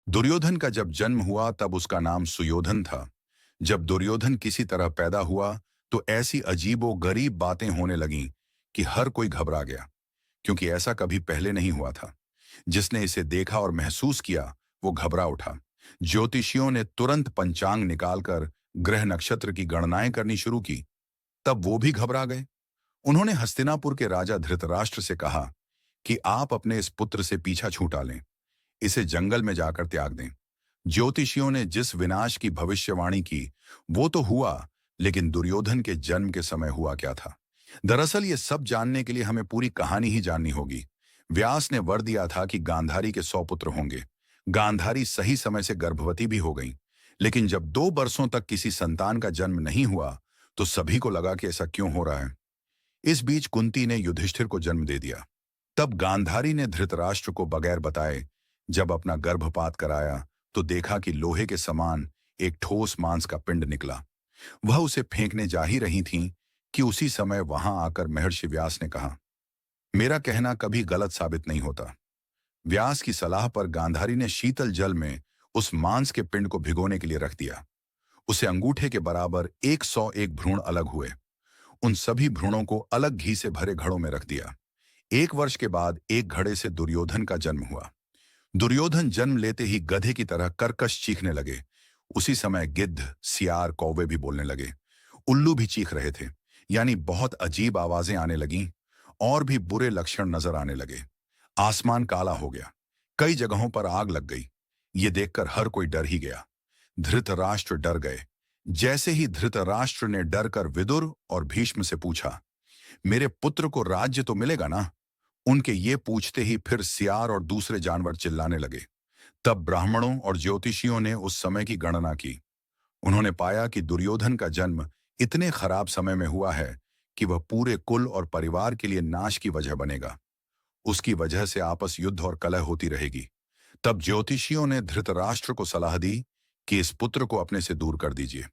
दुर्योधन का जब जन्म हुआ तब उसका नाम सुयोधन था। जब दुर्योधन किसी तरह पैदा हुआ तो ऐसी अजीबो गरीब बातें होने लगीं कि हर कोई घबरा गया, क्योंकि ऐसा कभी पहले नहीं हुआ था। जिसने इसे देखा और महसूस किया वो घबरा उठा। ज्योतिषियों ने तुरंत पंचांग निकालकर ग्रह नक्षत्र की गणनाएं करनी शुरू की। तब वो भी घबरा गए। उन्होंने हस्तिनापुर के राजा धृतराष्ट्र से कहा कि आप अपने इस पुत्र से पीछा छूटा लें, इसे जंगल में जाकर त्याग दें। ज्योतिषियों ने जिस विनाश की भविष्यवाणी की वो तो हुआ, लेकिन दुर्योधन के जन्म के समय हुआ क्या था? दरअसल ये सब जानने के लिए हमें पूरी कहानी ही जाननी होगी। व्यास ने वर दिया था कि गांधारी के 100 पुत्र होंगे। गांधारी सही समय से गर्भवती भी हो गई, लेकिन जब 2 वर्षों तक किसी संतान का जन्म नहीं हुआ तो सभी को लगा कि ऐसा क्यों हो रहा है। इस बीच कुंती ने युधिष्ठिर को जन्म दे दिया। तब गांधारी ने धृतराष्ट्र को बगैर बताए जब अपना गर्भपात कराया तो देखा कि लोहे के समान एक ठोस मांस का पिंड निकला। वह उसे फेंकने जा ही रही थीं कि उसी समय वहां आकर महर्षि व्यास ने कहा, मेरा कहना कभी गलत साबित नहीं होता। व्यास की सलाह पर गांधारी ने शीतल जल में उस मांस के पिंड को भिगोने के लिए रख दिया। उसे अंगूठे के बराबर 101 भ्रूण अलग हुए। उन सभी भ्रूणों को अलग घी से भरे घड़ों में रख दिया। 1 वर्ष के बाद एक घड़े से दुर्योधन का जन्म हुआ। दुर्योधन जन्म लेते ही गधे की तरह कर्कश चीखने लगे। उसी समय गिद्ध, सियार, कौवे भी बोलने लगे। उल्लू भी चीख रहे थे, यानी बहुत अजीब आवाजें आने लगीं। और भी बुरे लक्षण नजर आने लगे। आसमान काला हो गया। कई जगहों पर आग लग गई। ये देखकर हर कोई डर ही गया। धृतराष्ट्र डर गए। जैसे ही धृतराष्ट्र ने डरकर विदुर और भीष्म से पूछा, मेरे पुत्र को राज्य तो मिलेगा ना? उनके ये पूछते ही फिर सियार और दूसरे जानवर चिल्लाने लगे। तब ब्राह्मणों और ज्योतिषियों ने उस समय की गणना की। उन्होंने पाया कि दुर्योधन का जन्म इतने खराब समय में हुआ है कि वह पूरे कुल और परिवार के लिए नाश की वजह बनेगा। उसकी वजह से आपस युद्ध और कलह होती रहेगी। तब ज्योतिषियों ने धृतराष्ट्र को सलाह दी कि इस पुत्र को अपने से दूर कर दीजिए,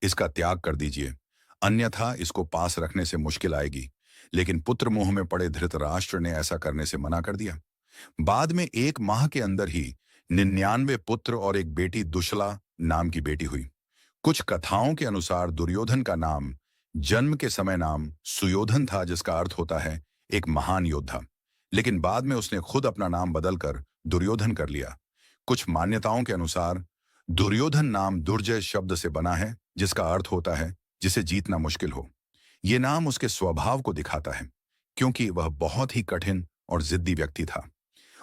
इसका त्याग कर दीजिए, अन्यथा इसको पास रखने से मुश्किल आएगी। लेकिन पुत्र मोह में पड़े धृतराष्ट्र ने ऐसा करने से मना कर दिया। बाद में 1 माह के अंदर ही 99 पुत्र और एक बेटी दुशला नाम की बेटी हुई। कुछ कथाओं के अनुसार दुर्योधन का नाम जन्म के समय नाम सुयोधन था, जिसका अर्थ होता है एक महान योद्धा। लेकिन बाद में उसने खुद अपना नाम बदलकर दुर्योधन कर लिया। कुछ मान्यताओं के अनुसार दुर्योधन नाम दुर्जय शब्द से बना है, जिसका अर्थ होता है जिसे जीतना मुश्किल हो। ये नाम उसके स्वभाव को दिखाता है, क्योंकि वह बहुत ही कठिन और जिद्दी व्यक्ति था।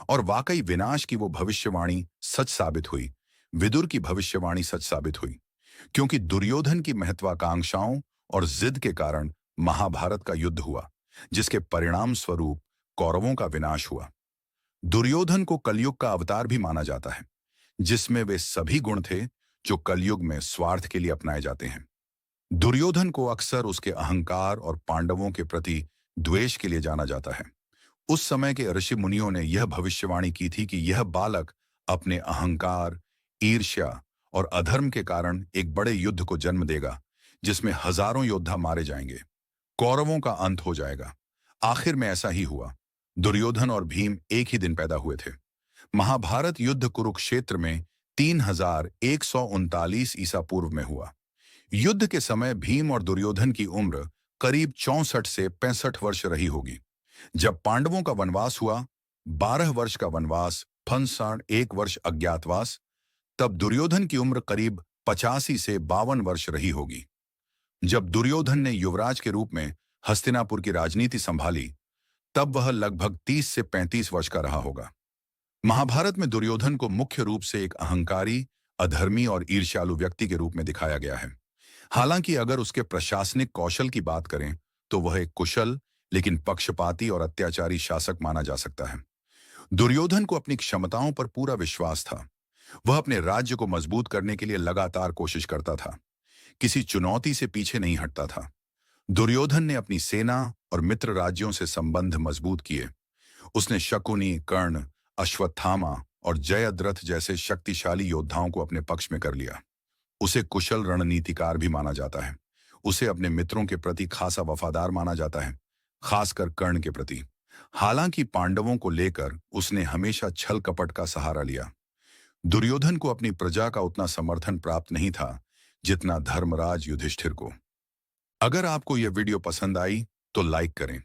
और वाकई विनाश की वो भविष्यवाणी सच साबित हुई। विदुर की भविष्यवाणी सच साबित हुई, क्योंकि दुर्योधन की महत्वाकांक्षाओं और जिद के कारण महाभारत का युद्ध हुआ, जिसके परिणाम स्वरूप कौरवों का विनाश हुआ। दुर्योधन को कलयुग का अवतार भी माना जाता है, जिसमें वे सभी गुण थे जो कलयुग में स्वार्थ के लिए अपनाए जाते हैं। दुर्योधन को अक्सर उसके अहंकार और पांडवों के प्रति द्वेष के लिए जाना जाता है। उस समय के ऋषि मुनियों ने यह भविष्यवाणी की थी कि यह बालक अपने अहंकार, ईर्ष्या और अधर्म के कारण एक बड़े युद्ध को जन्म देगा, जिसमें हजारों योद्धा मारे जाएंगे। कौरवों का अंत हो जाएगा। आखिर में ऐसा ही हुआ। दुर्योधन और भीम एक ही दिन पैदा हुए थे। महाभारत युद्ध कुरुक्षेत्र में 3139 ईसा पूर्व में हुआ। युद्ध के समय भीम और दुर्योधन की उम्र करीब 64 से 65 वर्ष रही होगी। जब पांडवों का वनवास हुआ, 12 वर्ष का वनवास, फन 1 वर्ष अज्ञातवास, तब दुर्योधन की उम्र करीब 85 से 52 वर्ष रही होगी। जब दुर्योधन ने युवराज के रूप में हस्तिनापुर की राजनीति संभाली, तब वह लगभग 30 से 35 वर्ष का रहा होगा। महाभारत में दुर्योधन को मुख्य रूप से एक अहंकारी, अधर्मी और ईर्ष्यालु व्यक्ति के रूप में दिखाया गया है। हालांकि अगर उसके प्रशासनिक कौशल की बात करें तो वह एक कुशल लेकिन पक्षपाती और अत्याचारी शासक माना जा सकता है। दुर्योधन को अपनी क्षमताओं पर पूरा विश्वास था। वह अपने राज्य को मजबूत करने के लिए लगातार कोशिश करता था, किसी चुनौती से पीछे नहीं हटता था। दुर्योधन ने अपनी सेना और मित्र राज्यों से संबंध मजबूत किए। उसने शकुनी, कर्ण, अश्वत्थामा और जयद्रथ जैसे शक्तिशाली योद्धाओं को अपने पक्ष में कर लिया। उसे कुशल रणनीतिकार भी माना जाता है। उसे अपने मित्रों के प्रति खासा वफादार माना जाता है, खासकर कर्ण के प्रति। हालांकि पांडवों को लेकर उसने हमेशा छल कपट का सहारा लिया। दुर्योधन को अपनी प्रजा का उतना समर्थन प्राप्त नहीं था जितना धर्मराज युधिष्ठिर को। अगर आपको यह वीडियो पसंद आई तो लाइक करें,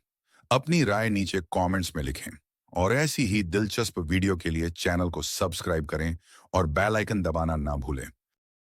अपनी राय नीचे कमेंट्स में लिखें और ऐसी ही दिलचस्प वीडियो के लिए चैनल को सब्सक्राइब करें और बेल आइकन दबाना ना भूलें।